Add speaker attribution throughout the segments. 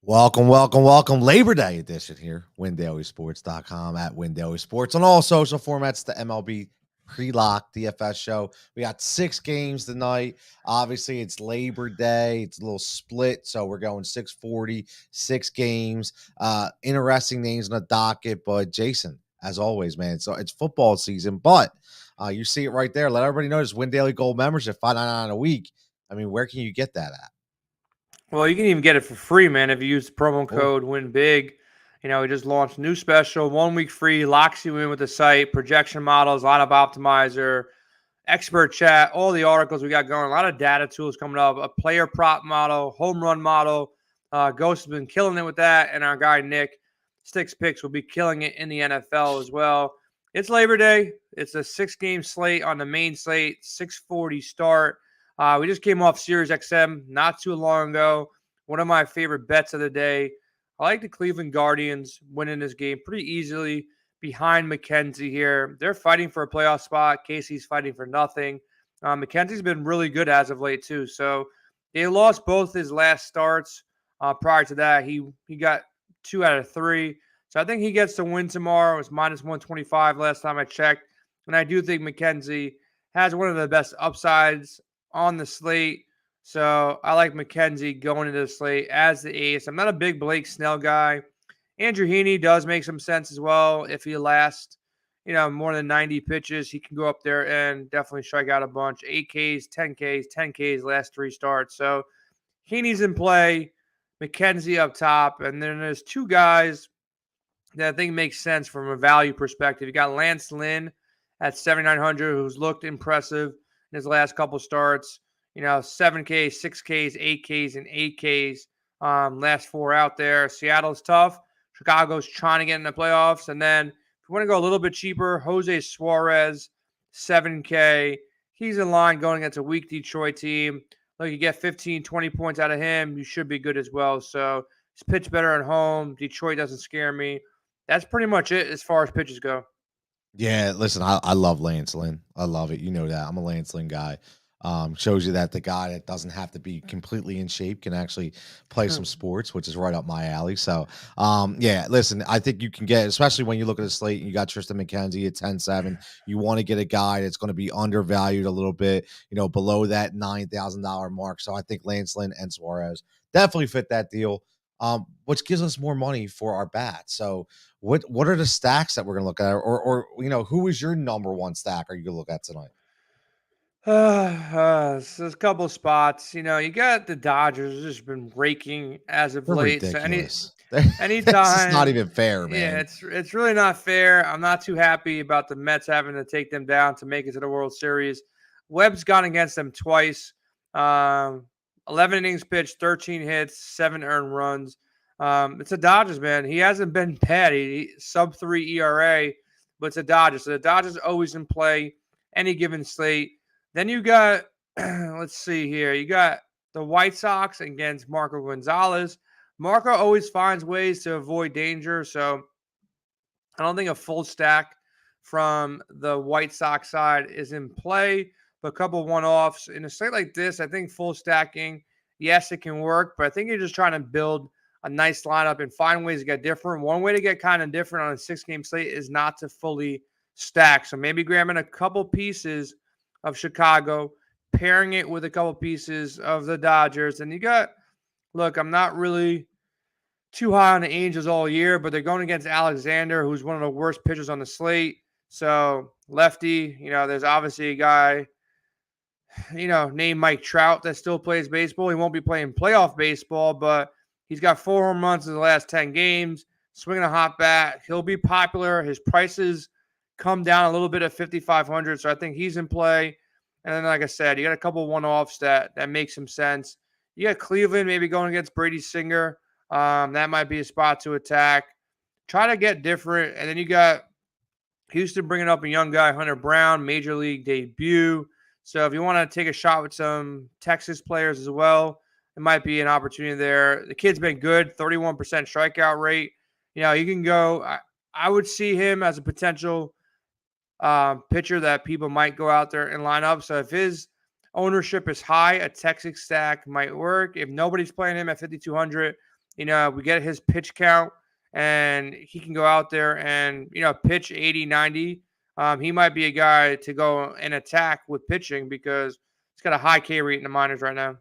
Speaker 1: Welcome. Labor Day edition here. WinDailySports.com at WinDailySports on all social formats. The MLB pre-lock DFS show. We got 6 games tonight. Obviously, it's Labor Day. It's a little split, so we're going 640, 6 games. Interesting names on the docket, but Jason, as always, man, so it's football season, but you see it right there. Let everybody know this Win Daily Gold membership, $5.99 a week. I mean, where can you get that at?
Speaker 2: Well, you can even get it for free, man, if you use the promo
Speaker 1: Cool.
Speaker 2: code WINBIG. We just launched a new special, 1 week free, locks you in with the site, projection models, lineup optimizer, expert chat, all the articles we got going, a lot of data tools coming up, a player prop model, home run model. Ghost has been killing it with that, and our guy Nick, Sticks Picks, will be killing it in the NFL as well. It's Labor Day. It's a 6-game slate on the main slate, 6:40 start. We just came off Sirius XM not too long ago. One of my favorite bets of the day. I like the Cleveland Guardians winning this game pretty easily behind McKenzie here. They're fighting for a playoff spot. Casey's fighting for nothing. McKenzie's been really good as of late too. So they lost both his last starts. Prior to that, he got 2 out of 3. So I think he gets the win tomorrow. It's minus 125 last time I checked. And I do think McKenzie has one of the best upsides on the slate. So I like McKenzie going into the slate as the ace. I'm not a big Blake Snell guy. Andrew Heaney does make some sense as well. If he lasts, more than 90 pitches, he can go up there and definitely strike out a bunch. 8Ks, 10Ks, 10Ks last 3 starts. So Heaney's in play, McKenzie up top. And then there's 2 guys that I think makes sense from a value perspective. You got Lance Lynn at 7,900, who's looked impressive in his last couple starts. 7Ks, 6Ks, 8Ks, and 8Ks. Last 4 out there. Seattle's tough. Chicago's trying to get in the playoffs. And then if you want to go a little bit cheaper, Jose Suarez, 7K. He's in line going against a weak Detroit team. Look, you get 15, 20 points out of him, you should be good as well. So he's pitched better at home. Detroit doesn't scare me. That's pretty much it as far as pitches go.
Speaker 1: Yeah, listen, I love Lance Lynn. I love it. You know that. I'm a Lance Lynn guy. Shows you that the guy that doesn't have to be completely in shape can actually play some sports, which is right up my alley. So, yeah, listen, I think you can get, especially when you look at the slate, you got Tristan McKenzie at 10-7. You want to get a guy that's going to be undervalued a little bit, below that $9,000 mark. So I think Lance Lynn and Suarez definitely fit that deal, which gives us more money for our bats. So what are the stacks that we're going to look at? Or who is your number one stack are you going to look at tonight?
Speaker 2: There's a couple spots. You got the Dodgers just been raking as of
Speaker 1: They're
Speaker 2: late. So
Speaker 1: ridiculous.
Speaker 2: anytime,
Speaker 1: This is not even fair, man.
Speaker 2: yeah, it's really not fair. I'm not too happy about the Mets having to take them down to make it to the World Series. Webb's gone against them twice. 11 innings pitched, 13 hits, 7 earned runs. It's the Dodgers, man. He hasn't been bad. He sub-3 ERA, but it's the Dodgers. So the Dodgers always in play any given slate. Then you got, let's see here. You got the White Sox against Marco Gonzalez. Marco always finds ways to avoid danger. So I don't think a full stack from the White Sox side is in play, but a couple one-offs. In a slate like this, I think full stacking, yes, it can work, but I think you're just trying to build a nice lineup and find ways to get different. One way to get kind of different on a 6-game slate is not to fully stack. So maybe grabbing a couple pieces of Chicago, pairing it with a couple pieces of the Dodgers. And you got, look, I'm not really too high on the Angels all year, but they're going against Alexander, who's one of the worst pitchers on the slate. So lefty, there's obviously a guy, named Mike Trout that still plays baseball. He won't be playing playoff baseball, but he's got 4 home runs in the last 10 games, swinging a hot bat. He'll be popular. His prices come down a little bit at 5,500, so I think he's in play. And then, like I said, you got a couple one-offs that make some sense. You got Cleveland maybe going against Brady Singer. That might be a spot to attack. Try to get different. And then you got Houston bringing up a young guy, Hunter Brown, major league debut. So if you want to take a shot with some Texas players as well, it might be an opportunity there. The kid's been good, 31% strikeout rate. You can go. I would see him as a potential pitcher that people might go out there and line up. So if his ownership is high, a Texas stack might work. If nobody's playing him at 5,200, we get his pitch count and he can go out there and, pitch 80, 90. He might be a guy to go and attack with pitching because he's got a high K rate in the minors right now.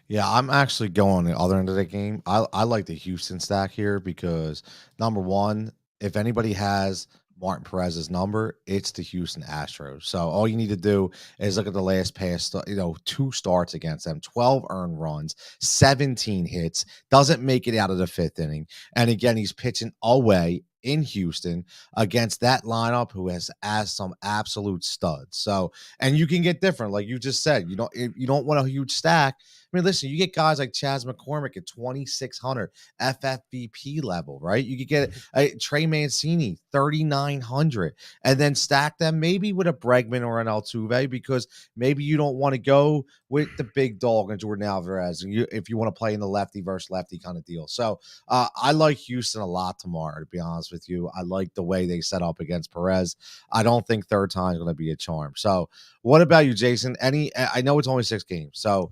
Speaker 1: Yeah, I'm actually going the other end of the game. I like the Houston stack here because number one, if anybody has Martin Perez's number, it's the Houston Astros. So all you need to do is look at the last past, two starts against them, 12 earned runs, 17 hits, doesn't make it out of the fifth inning. And again, he's pitching away in Houston against that lineup who has asked some absolute studs. So, and you can get different, like you just said. If you don't want a huge stack. I mean, listen, you get guys like Chas McCormick at 2,600 FFVP level, right? You could get Trey Mancini 3,900, and then stack them maybe with a Bregman or an Altuve because maybe you don't want to go with the big dog and Jordan Alvarez, and if you want to play in the lefty versus lefty kind of deal. So I like Houston a lot tomorrow. To be honest with you, I like the way they set up against Perez. I don't think third time is going to be a charm. So, what about you, Jason? I know it's only 6 games, so.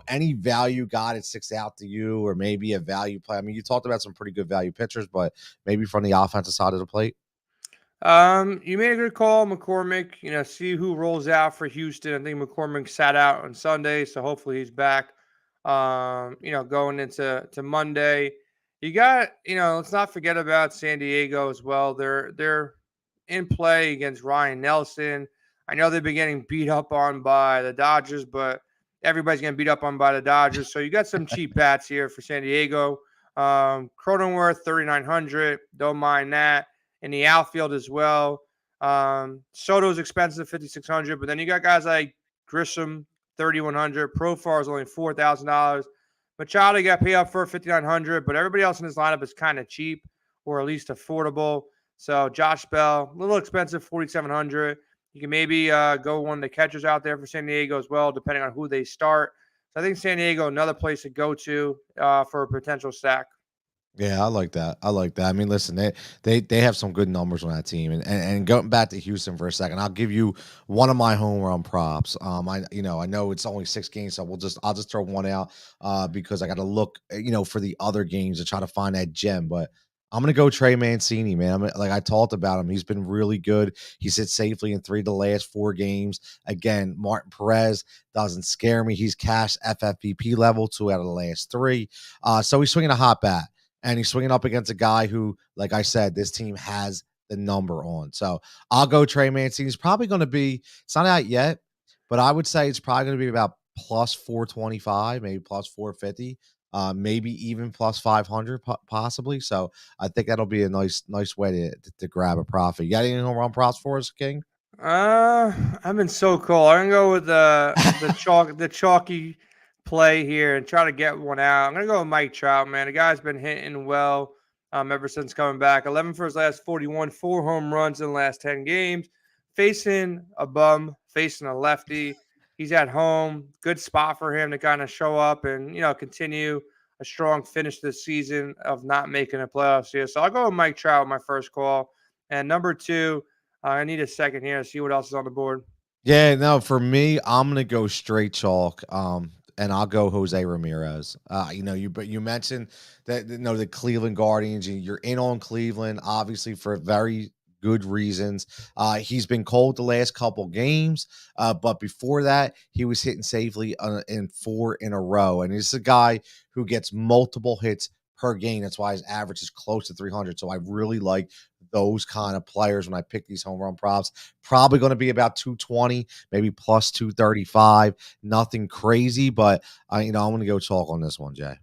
Speaker 1: Any value guy that sticks out to you, or maybe a value play? I mean, you talked about some pretty good value pitchers, but maybe from the offensive side of the plate.
Speaker 2: You made a good call, McCormick. See who rolls out for Houston. I think McCormick sat out on Sunday, so hopefully he's back. Going into Monday. You got, let's not forget about San Diego as well. They're in play against Ryan Nelson. I know they've been getting beat up on by the Dodgers, but everybody's getting beat up on by the Dodgers. So you got some cheap bats here for San Diego. Cronenworth, 3,900. Don't mind that. In the outfield as well. Soto's expensive, 5,600. But then you got guys like Grissom, 3,100. Profar is only $4,000. Machado got paid up for 5,900, but everybody else in this lineup is kind of cheap or at least affordable. So Josh Bell, a little expensive, 4,700. You can maybe go one of the catchers out there for San Diego as well, depending on who they start. So I think San Diego, another place to go to for a potential stack.
Speaker 1: Yeah, I like that. I mean, listen, they have some good numbers on that team, and going back to Houston for a second, I'll give you one of my home run props. I know it's only 6 games, so I'll just throw one out because I got to look, for the other games to try to find that gem, but. I'm gonna go Trey Mancini, man. Like I talked about him, he's been really good. He's hit safely in 3 of the last 4 games. Again, Martin Perez doesn't scare me. He's cash FFPP level 2 out of the last 3. So he's swinging a hot bat. And he's swinging up against a guy who, like I said, this team has the number on. So I'll go Trey Mancini. He's probably going to be, it's not out yet, but I would say it's probably going to be about plus 425, maybe plus 450, maybe even plus 500 possibly. So I think that'll be a nice way to grab a profit. You got any home run props for us, King?
Speaker 2: I've been so cool. I'm gonna go with the chalky play here and try to get one out. I'm gonna go with Mike Trout, man. The guy's been hitting well ever since coming back. 11 for his last 41, 4 home runs in the last 10 games. Facing a bum, facing a lefty. He's at home. Good spot for him to kind of show up and continue a strong finish this season of not making the playoffs here. So I'll go with Mike Trout, my first call. And number 2. I need a second here to see what else is on the board.
Speaker 1: Yeah, no, for me, I'm gonna go straight chalk. And I'll go Jose Ramirez. You mentioned that the Cleveland Guardians. You're in on Cleveland, obviously for very good reasons. He's been cold the last couple games, but before that, he was hitting safely in 4 in a row. And he's a guy who gets multiple hits per game. That's why his average is close to 300. So I really like those kind of players when I pick these home run props. Probably going to be about 220, maybe plus 235. Nothing crazy, but I'm going to go chalk on this one, Jay.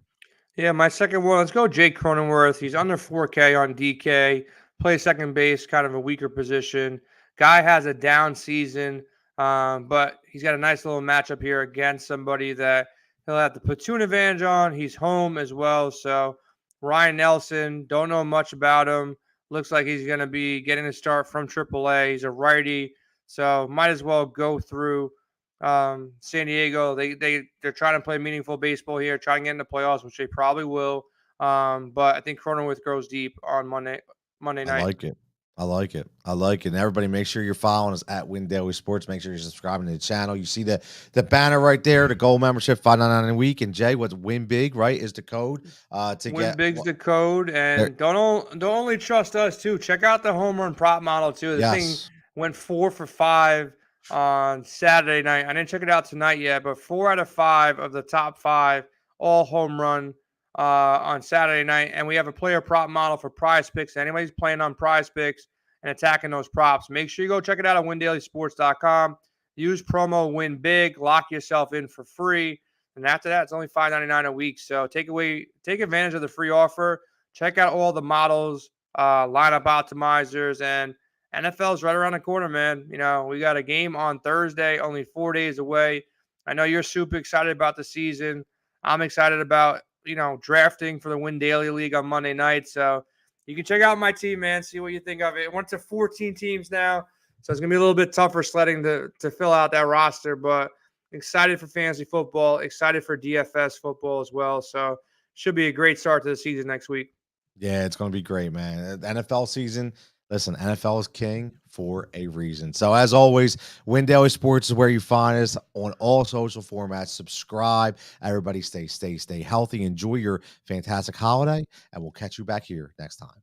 Speaker 2: Yeah, my second one. Let's go Jake Cronenworth. He's under 4K on DK. Plays second base, kind of a weaker position. Guy has a down season, but he's got a nice little matchup here against somebody that he'll have the platoon advantage on. He's home as well. So Ryan Nelson, don't know much about him. Looks like he's going to be getting a start from AAA. He's a righty, so might as well go through San Diego. They're trying to play meaningful baseball here, trying to get into playoffs, which they probably will. But I think Cronenworth goes deep on Monday night.
Speaker 1: I like it. I like it. I like it. And everybody, make sure you're following us at Win Daily Sports. Make sure you're subscribing to the channel. You see the banner right there, the gold membership, $5.99 a week. And Jay, what's Win Big, right? Is the code to
Speaker 2: Win
Speaker 1: get
Speaker 2: big's the code,
Speaker 1: there.
Speaker 2: and don't only trust us too. Check out the home run prop model too. The thing
Speaker 1: Yes.
Speaker 2: went 4 for 5 on Saturday night. I didn't check it out tonight yet, but 4 out of 5 of the top 5 all home run on Saturday night. And we have a player prop model for Prize Picks. Anybody's playing on Prize Picks and attacking those props, make sure you go check it out at windailysports.com. Use promo Win Big, lock yourself in for free. And after that, it's only $5.99 a week. So take advantage of the free offer. Check out all the models, lineup optimizers, and NFL's right around the corner, man. You know, we got a game on Thursday, only 4 days away. I know you're super excited about the season. I'm excited about, drafting for the Win Daily League on Monday night. So you can check out my team, man. See what you think of it. It went to 14 teams now, so it's going to be a little bit tougher sledding to fill out that roster, but excited for fantasy football, excited for DFS football as well. So should be a great start to the season next week.
Speaker 1: Yeah, it's going to be great, man. NFL season. Listen, NFL is king for a reason. So as always, Win Daily Sports is where you find us on all social formats. Subscribe. Everybody stay healthy. Enjoy your fantastic holiday, and we'll catch you back here next time.